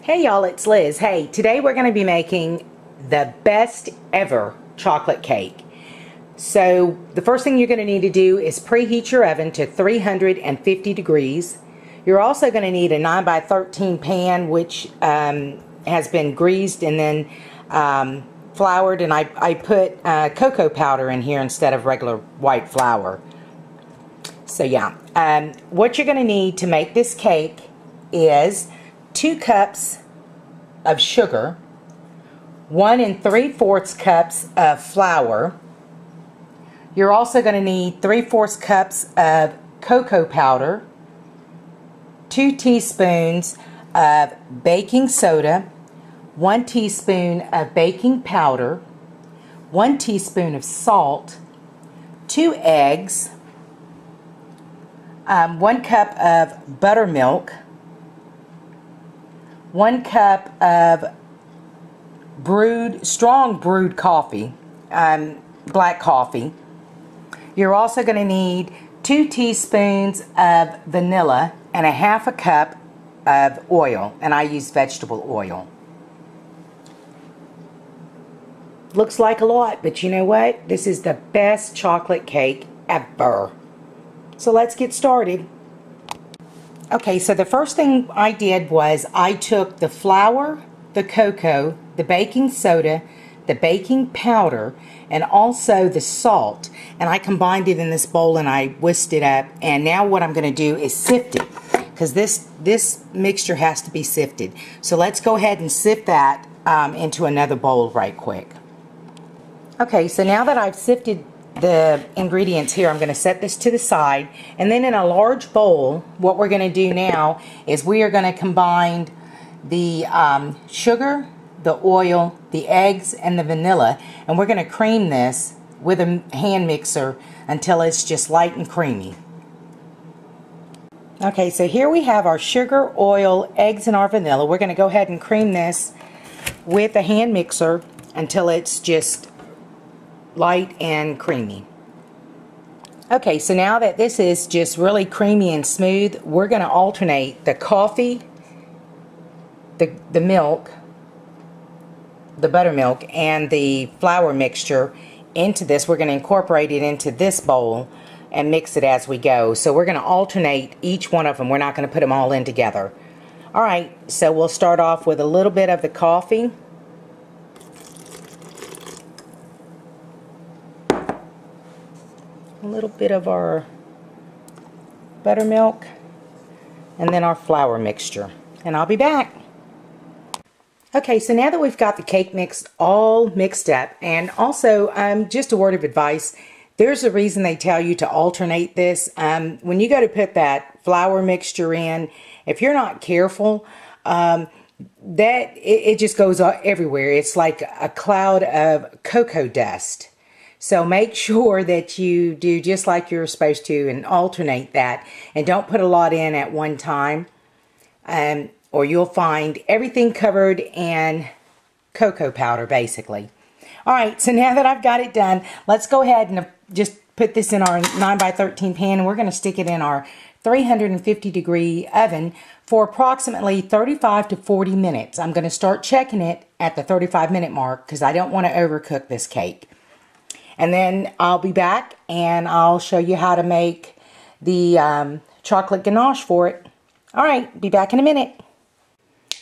Hey y'all, it's Liz. Hey, today we're going to be making the best ever chocolate cake. So the first thing you're going to need to do is preheat your oven to 350 degrees. You're also going to need a 9x13 pan which has been greased and then floured, and I put cocoa powder in here instead of regular white flour. So yeah, what you're going to need to make this cake is 2 cups of sugar, 1 3/4 cups of flour. You're also going to need 3/4 cups of cocoa powder, 2 teaspoons of baking soda, 1 teaspoon of baking powder, 1 teaspoon of salt, 2 eggs, 1 cup of buttermilk, 1 cup of strong brewed coffee, black coffee. You're also going to need 2 teaspoons of vanilla and 1/2 cup of oil, and I use vegetable oil. Looks like a lot, but you know what? This is the best chocolate cake ever. So let's get started. Okay, so the first thing I did was I took the flour, the cocoa, the baking soda, the baking powder, and also the salt, and I combined it in this bowl and I whisked it up. And now what I'm going to do is sift it, because this mixture has to be sifted. So let's go ahead and sift that into another bowl right quick. Okay, so now that I've sifted the ingredients here, I'm going to set this to the side, and then in a large bowl what we're going to do now is we are going to combine the sugar, the oil, the eggs, and the vanilla, and we're going to cream this with a hand mixer until it's just light and creamy. Okay, so here we have our sugar, oil, eggs, and our vanilla. We're going to go ahead and cream this with a hand mixer until it's just light and creamy. Okay, so now that this is just really creamy and smooth, we're going to alternate the coffee, the milk, the buttermilk, and the flour mixture into this. We're going to incorporate it into this bowl and mix it as we go. So we're going to alternate each one of them. We're not going to put them all in together. Alright, so we'll start off with a little bit of the coffee. A little bit of our buttermilk, and then our flour mixture, and I'll be back. Okay, so now that we've got the cake mix all mixed up, and also just a word of advice, there's a reason they tell you to alternate this. When you go to put that flour mixture in, if you're not careful, it just goes everywhere. It's like a cloud of cocoa dust. So make sure that you do just like you're supposed to and alternate that, and don't put a lot in at one time, or you'll find everything covered in cocoa powder basically. Alright, so now that I've got it done, let's go ahead and just put this in our 9x13 pan, and we're going to stick it in our 350 degree oven for approximately 35 to 40 minutes. I'm going to start checking it at the 35-minute mark because I don't want to overcook this cake. And then I'll be back and I'll show you how to make the chocolate ganache for it. Alright, be back in a minute.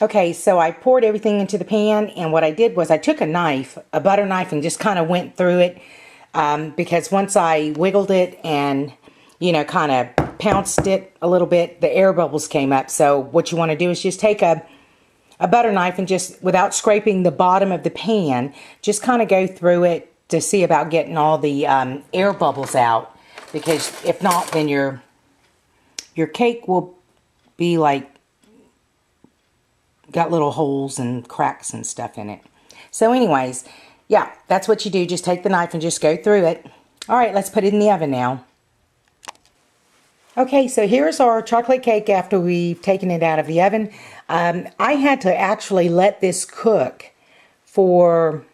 Okay, so I poured everything into the pan, and what I did was I took a knife, a butter knife, and just kind of went through it, because once I wiggled it and, you know, kind of pounced it a little bit, the air bubbles came up. So what you want to do is just take a butter knife and just, without scraping the bottom of the pan, just kind of go through it to see about getting all the air bubbles out, because if not, then your cake will be like got little holes and cracks and stuff in it. So anyways, yeah, that's what you do. Just take the knife and just go through it. Alright, let's put it in the oven now. Okay, so here's our chocolate cake after we've taken it out of the oven. I had to actually let this cook for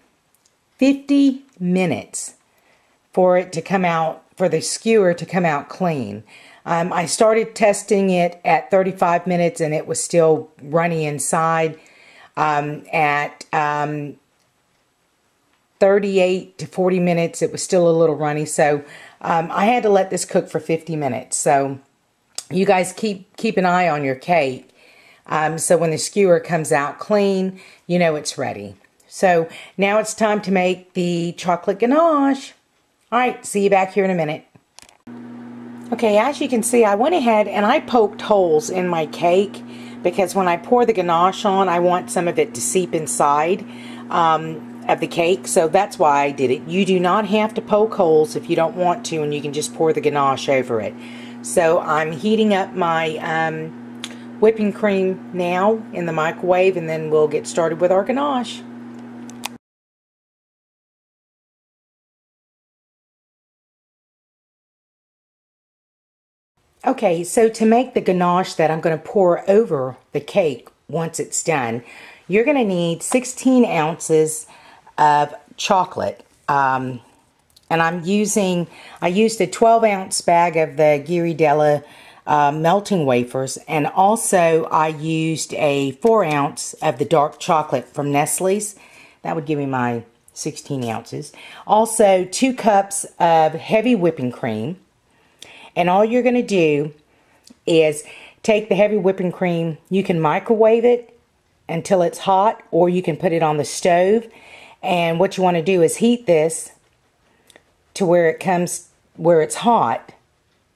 50 minutes for it to come out, for the skewer to come out clean. I started testing it at 35 minutes and it was still runny inside. at 38 to 40 minutes. It was still a little runny, so I had to let this cook for 50 minutes. So you guys keep an eye on your cake. So when the skewer comes out clean, you know it's ready. So now it's time to make the chocolate ganache. All right, see you back here in a minute. Okay, as you can see, I went ahead and I poked holes in my cake because when I pour the ganache on, I want some of it to seep inside of the cake. So that's why I did it. You do not have to poke holes if you don't want to, and you can just pour the ganache over it. So I'm heating up my whipping cream now in the microwave, and then we'll get started with our ganache. Okay, so to make the ganache that I'm going to pour over the cake once it's done, you're going to need 16 ounces of chocolate. And I used a 12-ounce bag of the Ghirardelli melting wafers, and also I used a 4-ounce of the dark chocolate from Nestle's. That would give me my 16 ounces. Also 2 cups of heavy whipping cream. And all you're going to do is take the heavy whipping cream. You can microwave it until it's hot, or you can put it on the stove. And what you want to do is heat this to where it's hot,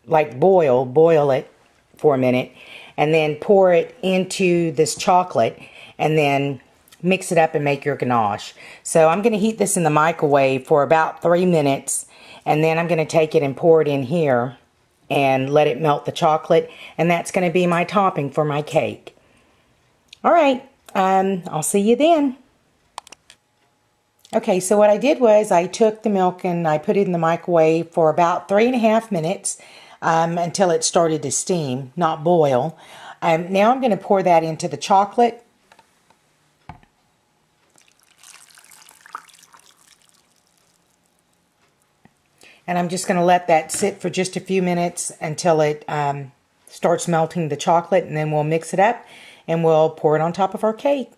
like boil it for a minute, and then pour it into this chocolate, and then mix it up and make your ganache. So I'm going to heat this in the microwave for about 3 minutes, and then I'm going to take it and pour it in here and let it melt the chocolate, and that's going to be my topping for my cake. All right, I'll see you then. Okay, so what I did was I took the milk and I put it in the microwave for about 3.5 minutes until it started to steam, not boil. Now I'm going to pour that into the chocolate. And I'm just going to let that sit for just a few minutes until it starts melting the chocolate, and then we'll mix it up and we'll pour it on top of our cake.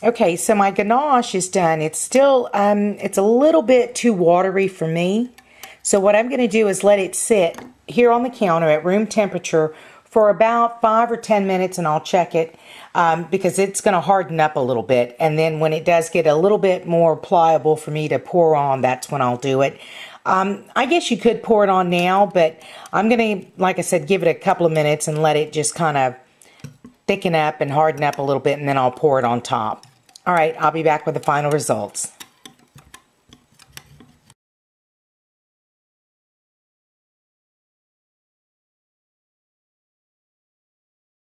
Okay, so my ganache is done. It's still, it's a little bit too watery for me. So what I'm going to do is let it sit here on the counter at room temperature for about 5 or 10 minutes, and I'll check it because it's going to harden up a little bit. And then when it does get a little bit more pliable for me to pour on, that's when I'll do it. I guess you could pour it on now, but I'm going to, like I said, give it a couple of minutes and let it just kind of thicken up and harden up a little bit, and then I'll pour it on top. All right, I'll be back with the final results.